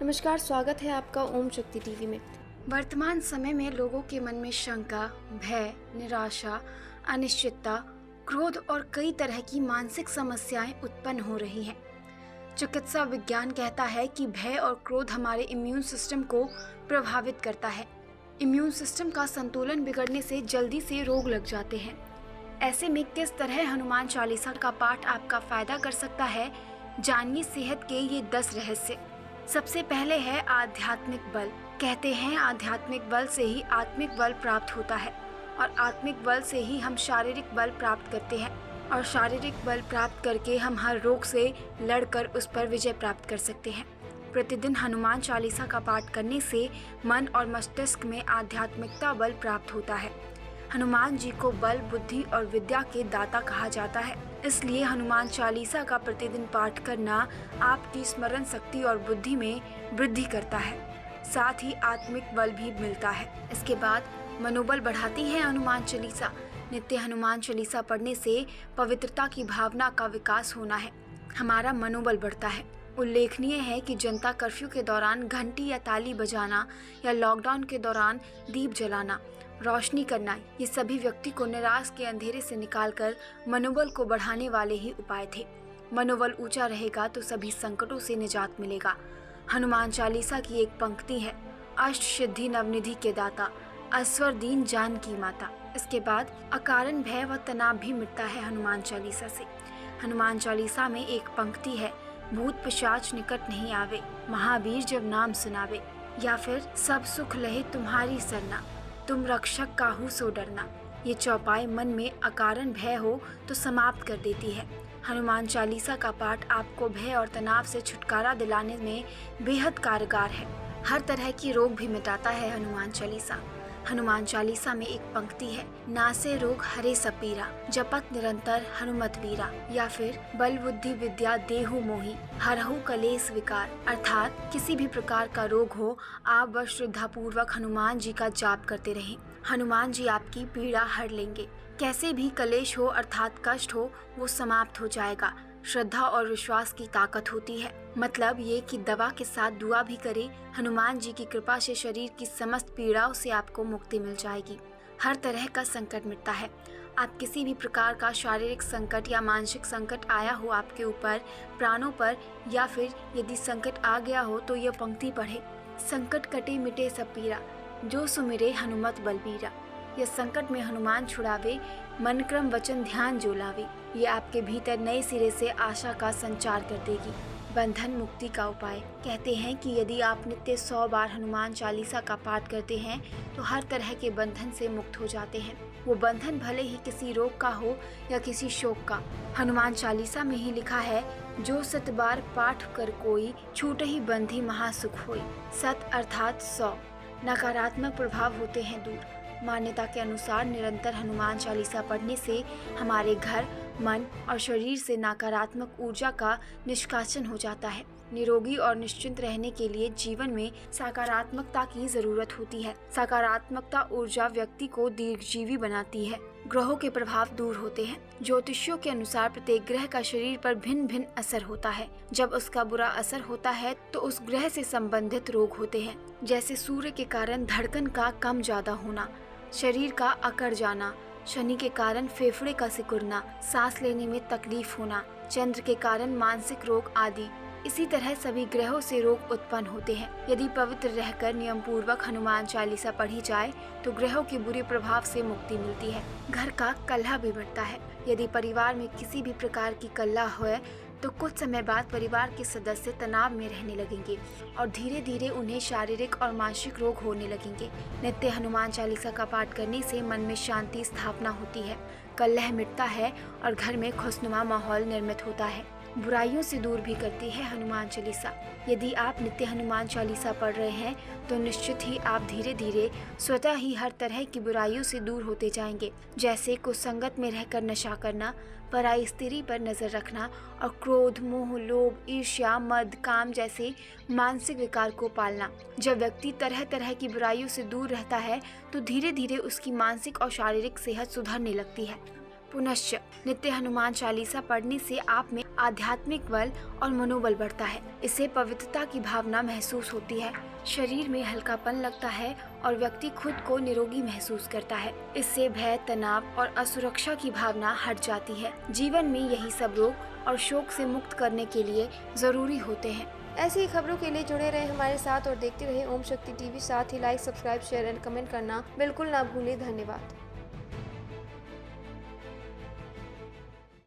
नमस्कार, स्वागत है आपका ओम शक्ति टीवी में। वर्तमान समय में लोगों के मन में शंका, भय, निराशा, अनिश्चितता, क्रोध और कई तरह की मानसिक समस्याएं उत्पन्न हो रही हैं। चिकित्सा विज्ञान कहता है कि भय और क्रोध हमारे इम्यून सिस्टम को प्रभावित करता है। इम्यून सिस्टम का संतुलन बिगड़ने से जल्दी से रोग लग जाते हैं। ऐसे में किस तरह हनुमान चालीसा का पाठ आपका फायदा कर सकता है, जानिए सेहत के ये 10 रहस्य। सबसे पहले है आध्यात्मिक बल। कहते हैं आध्यात्मिक बल से ही आत्मिक बल प्राप्त होता है और आत्मिक बल से ही हम शारीरिक बल प्राप्त करते हैं और शारीरिक बल प्राप्त करके हम हर रोग से लड़कर उस पर विजय प्राप्त कर सकते हैं। प्रतिदिन हनुमान चालीसा का पाठ करने से मन और मस्तिष्क में आध्यात्मिकता बल प्राप्त होता है। हनुमान जी को बल, बुद्धि और विद्या के दाता कहा जाता है, इसलिए हनुमान चालीसा का प्रतिदिन पाठ करना आपकी स्मरण शक्ति और बुद्धि में वृद्धि करता है, साथ ही आत्मिक बल भी मिलता है। इसके बाद मनोबल बढ़ाती है हनुमान चालीसा। नित्य हनुमान चालीसा पढ़ने से पवित्रता की भावना का विकास होना है, हमारा मनोबल बढ़ता है। उल्लेखनीय है कि जनता कर्फ्यू के दौरान घंटी या ताली बजाना या लॉकडाउन के दौरान दीप जलाना, रोशनी करना, ये सभी व्यक्ति को निराश के अंधेरे से निकालकर मनोबल को बढ़ाने वाले ही उपाय थे। मनोबल ऊंचा रहेगा तो सभी संकटों से निजात मिलेगा। हनुमान चालीसा की एक पंक्ति है, अष्ट सिद्धि नवनिधि के दाता, अस्वर दीन जान की माता। इसके बाद अकारण भय व तनाव भी मिटता है हनुमान चालीसा से। हनुमान चालीसा में एक पंक्ति है, भूत पिशाच निकट नहीं आवे, महावीर जब नाम सुनावे, या फिर सब सुख लहे तुम्हारी सरना, तुम रक्षक काहू सो डरना। ये चौपाई मन में अकारण भय हो तो समाप्त कर देती है। हनुमान चालीसा का पाठ आपको भय और तनाव से छुटकारा दिलाने में बेहद कारगर है। हर तरह की रोग भी मिटाता है हनुमान चालीसा। हनुमान चालीसा में एक पंक्ति है, नासे रोग हरे सपीरा, जपत निरंतर हनुमत वीरा, या फिर बल बुद्धि विद्या देहु मोही, हरहु कलेश विकार। अर्थात किसी भी प्रकार का रोग हो, आप बस श्रद्धा पूर्वक हनुमान जी का जाप करते रहें, हनुमान जी आपकी पीड़ा हर लेंगे। कैसे भी कलेश हो अर्थात कष्ट हो, वो समाप्त हो जाएगा। श्रद्धा और विश्वास की ताकत होती है। मतलब ये कि दवा के साथ दुआ भी करें, हनुमान जी की कृपा से शरीर की समस्त पीड़ाओं से आपको मुक्ति मिल जाएगी। हर तरह का संकट मिटता है। आप किसी भी प्रकार का शारीरिक संकट या मानसिक संकट आया हो आपके ऊपर, प्राणों पर, या फिर यदि संकट आ गया हो तो यह पंक्ति पढ़े, संकट कटे मिटे सब पीरा, जो सुमिरे हनुमत बलबीरा। यह संकट में हनुमान छुड़ावे, मन क्रम वचन ध्यान जो लावे। ये आपके भीतर नए सिरे से आशा का संचार कर देगी। बंधन मुक्ति का उपाय। कहते हैं कि यदि आप नित्य 100 बार हनुमान चालीसा का पाठ करते हैं तो हर तरह के बंधन से मुक्त हो जाते हैं। वो बंधन भले ही किसी रोग का हो या किसी शोक का। हनुमान चालीसा में ही लिखा है, जो 100 बार पाठ कर कोई, छूट ही बंधी महासुख होई। 100 अर्थात 100। नकारात्मक प्रभाव होते हैं दूर। मान्यता के अनुसार निरंतर हनुमान चालीसा पढ़ने से हमारे घर, मन और शरीर से नकारात्मक ऊर्जा का निष्कासन हो जाता है। निरोगी और निश्चिंत रहने के लिए जीवन में सकारात्मकता की जरूरत होती है। सकारात्मकता ऊर्जा व्यक्ति को दीर्घजीवी बनाती है। ग्रहों के प्रभाव दूर होते हैं। ज्योतिषियों के अनुसार प्रत्येक ग्रह का शरीर पर भिन्न भिन्न असर होता है। जब उसका बुरा असर होता है तो उस ग्रह से संबंधित रोग होते हैं, जैसे सूर्य के कारण धड़कन का कम ज्यादा होना, शरीर का अकड़ जाना, शनि के कारण फेफड़े का सिकुड़ना, सांस लेने में तकलीफ होना, चंद्र के कारण मानसिक रोग आदि। इसी तरह सभी ग्रहों से रोग उत्पन्न होते हैं। यदि पवित्र रहकर नियम पूर्वक हनुमान चालीसा पढ़ी जाए तो ग्रहों के बुरे प्रभाव से मुक्ति मिलती है। घर का कलह भी बढ़ता है। यदि परिवार में किसी भी प्रकार की कलह हो तो कुछ समय बाद परिवार के सदस्य तनाव में रहने लगेंगे और धीरे धीरे उन्हें शारीरिक और मानसिक रोग होने लगेंगे। नित्य हनुमान चालीसा का पाठ करने से मन में शांति स्थापना होती है, कलह मिटता है और घर में खुशनुमा माहौल निर्मित होता है। बुराइयों से दूर भी करती है हनुमान चालीसा। यदि आप नित्य हनुमान चालीसा पढ़ रहे हैं तो निश्चित ही आप धीरे धीरे स्वतः ही हर तरह की बुराइयों से दूर होते जाएंगे, जैसे कुसंगत में रहकर नशा करना, पराई स्त्री पर नजर रखना और क्रोध, मोह, लोभ, ईर्ष्या, मद, काम जैसे मानसिक विकार को पालना। जब व्यक्ति तरह तरह की बुराइयों से दूर रहता है तो धीरे धीरे उसकी मानसिक और शारीरिक सेहत सुधरने लगती है। पुनश्च नित्य हनुमान चालीसा पढ़ने से आप में आध्यात्मिक बल और मनोबल बढ़ता है। इससे पवित्रता की भावना महसूस होती है, शरीर में हल्कापन लगता है और व्यक्ति खुद को निरोगी महसूस करता है। इससे भय, तनाव और असुरक्षा की भावना हट जाती है। जीवन में यही सब रोग और शोक से मुक्त करने के लिए जरूरी होते हैं। ऐसी ही खबरों के लिए जुड़े रहे हमारे साथ और देखते रहे ओम शक्ति टीवी। साथ ही like, subscribe, share and comment करना बिल्कुल ना भूलें। धन्यवाद।